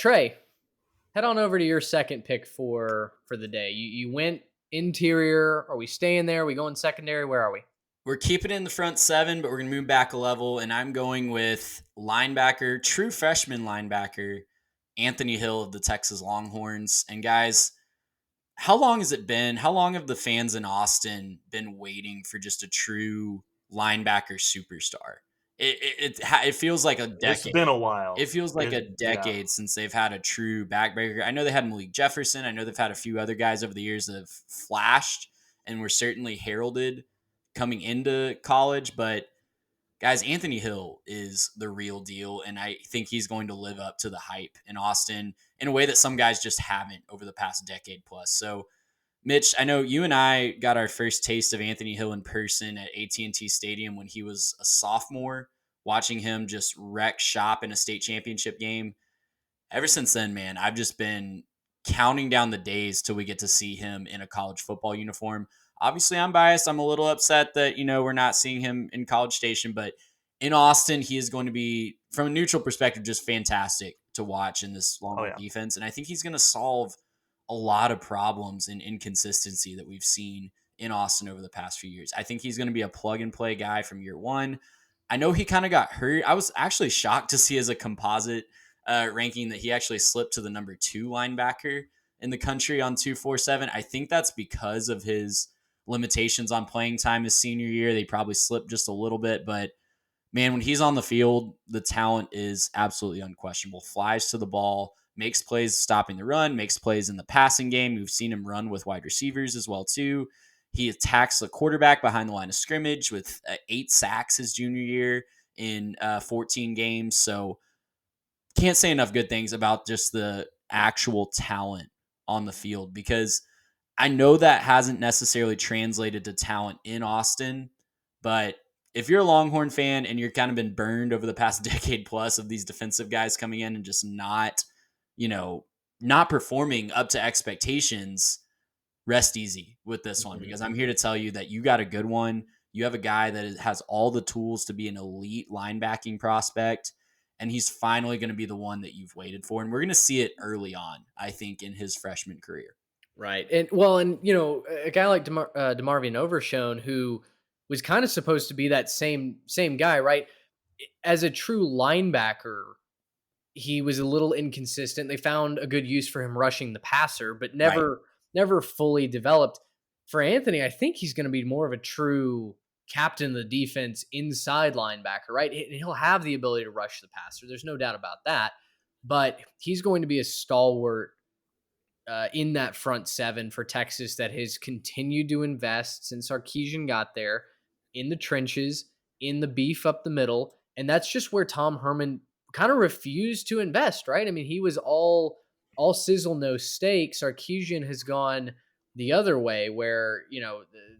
Trey, head on over to your second pick for the day. You went interior. Are we staying there? Are we going secondary? Where are we? We're keeping it in the front seven, but we're going to move back a level, and I'm going with linebacker, true freshman linebacker, Anthony Hill of the Texas Longhorns. And guys, how long has it been? How long have the fans in Austin been waiting for just a true linebacker superstar? It feels like a It's decade. been a It while. feels like a Yeah. decade since they've had a true backbreaker. I know they had Malik Jefferson. I know they've had a few other guys over the years that have flashed and were certainly heralded coming into college. But guys, Anthony Hill is the real deal. And I think he's going to live up to the hype in Austin in a way that some guys just haven't over the past decade plus. So, Mitch, I know you and I got our first taste of Anthony Hill in person at AT&T Stadium when he was a sophomore, watching him just wreck shop in a state championship game. Ever since then, man, I've just been counting down the days till we get to see him in a college football uniform. Obviously, I'm biased. I'm a little upset that, we're not seeing him in College Station, but in Austin, he is going to be, from a neutral perspective, just fantastic to watch in this Oh Longhorn yeah. defense. And I think he's going to solve a lot of problems and inconsistency that we've seen in Austin over the past few years. I think he's going to be a plug and play guy from year one. I know he kind of got hurt. I was actually shocked to see as a composite ranking that he actually slipped to the number 2 linebacker in the country on 247. I think that's because of his limitations on playing time his senior year. They probably slipped just a little bit, but man, when he's on the field, the talent is absolutely unquestionable. Flies to the ball, makes plays stopping the run, makes plays in the passing game. We've seen him run with wide receivers as well too. He attacks the quarterback behind the line of scrimmage with 8 sacks his junior year in 14 games. So can't say enough good things about just the actual talent on the field, because I know that hasn't necessarily translated to talent in Austin, but if you're a Longhorn fan and you're kind of been burned over the past decade plus of these defensive guys coming in and just you know, not performing up to expectations, rest easy with this one, because I'm here to tell you that you got a good one. You have a guy that has all the tools to be an elite linebacking prospect, and he's finally going to be the one that you've waited for. And we're going to see it early on, I think, in his freshman career. Right. And a guy like DeMarvion Overshone, who was kind of supposed to be that same guy, right? As a true linebacker, he was a little inconsistent. They found a good use for him rushing the passer, but Right. never fully developed. For Anthony, I think he's going to be more of a true captain of the defense inside linebacker, right? And he'll have the ability to rush the passer. There's no doubt about that. But he's going to be a stalwart in that front seven for Texas that has continued to invest since Sarkisian got there in the trenches, in the beef up the middle. And that's just where Tom Herman kind of refused to invest, right? I mean, he was all sizzle, no steak. Sarkisian has gone the other way where,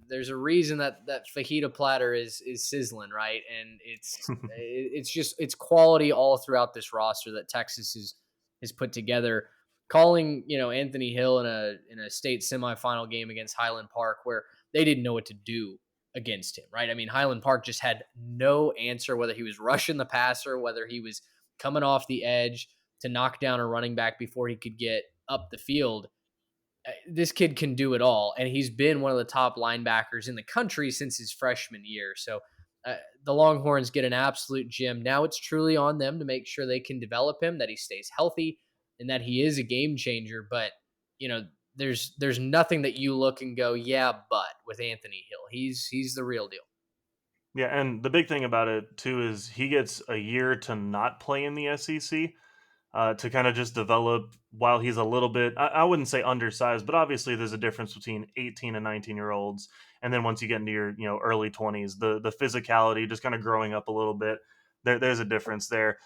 there's a reason that fajita platter is sizzling, right? And it's quality all throughout this roster that Texas is put together. Calling, Anthony Hill in a state semifinal game against Highland Park where they didn't know what to do against him, right? I mean, Highland Park just had no answer, whether he was rushing the passer, whether he was coming off the edge to knock down a running back before he could get up the field. This kid can do it all, and he's been one of the top linebackers in the country since his freshman year. So the Longhorns get an absolute gem. Now it's truly on them to make sure they can develop him, that he stays healthy, and that he is a game changer. But there's nothing that you look and go, yeah, but with Anthony Hill, he's the real deal. Yeah, and the big thing about it too is he gets a year to not play in the SEC, to kind of just develop while he's a little bit, I wouldn't say undersized, but obviously there's a difference between 18 and 19-year-olds. And then once you get into your early 20s, the physicality, just kind of growing up a little bit, there's a difference there.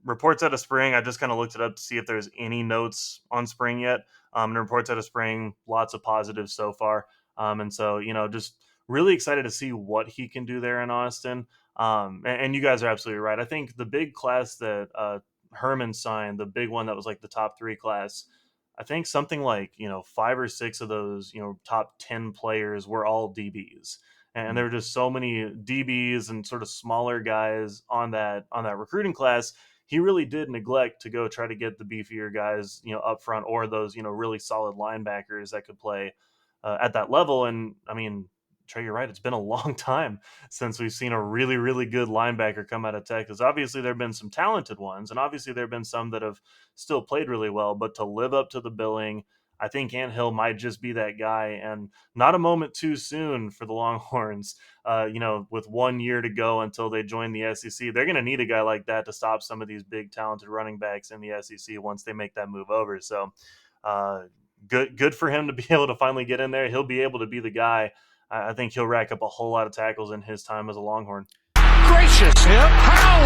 Reports out of spring, I just kind of looked it up to see if there's any notes on spring yet. And reports out of spring, lots of positives so far. And so, just really excited to see what he can do there in Austin. And you guys are absolutely right. I think the big class that Herman signed, the big one that was like the top 3 class, I think something like 5 or 6 of those top 10 players were all DBs, and there were just so many DBs and sort of smaller guys on that recruiting class. he really did neglect to go try to get the beefier guys, up front, or those, really solid linebackers that could play at that level. And I mean, Trey, you're right. It's been a long time since we've seen a really, really good linebacker come out of Texas. Obviously, there have been some talented ones, and obviously there have been some that have still played really well. But to live up to the billing, I think Ant Hill might just be that guy, and not a moment too soon for the Longhorns. With 1 year to go until they join the SEC, they're going to need a guy like that to stop some of these big, talented running backs in the SEC once they make that move over. So, good for him to be able to finally get in there. He'll be able to be the guy. I think he'll rack up a whole lot of tackles in his time as a Longhorn. Gracious, how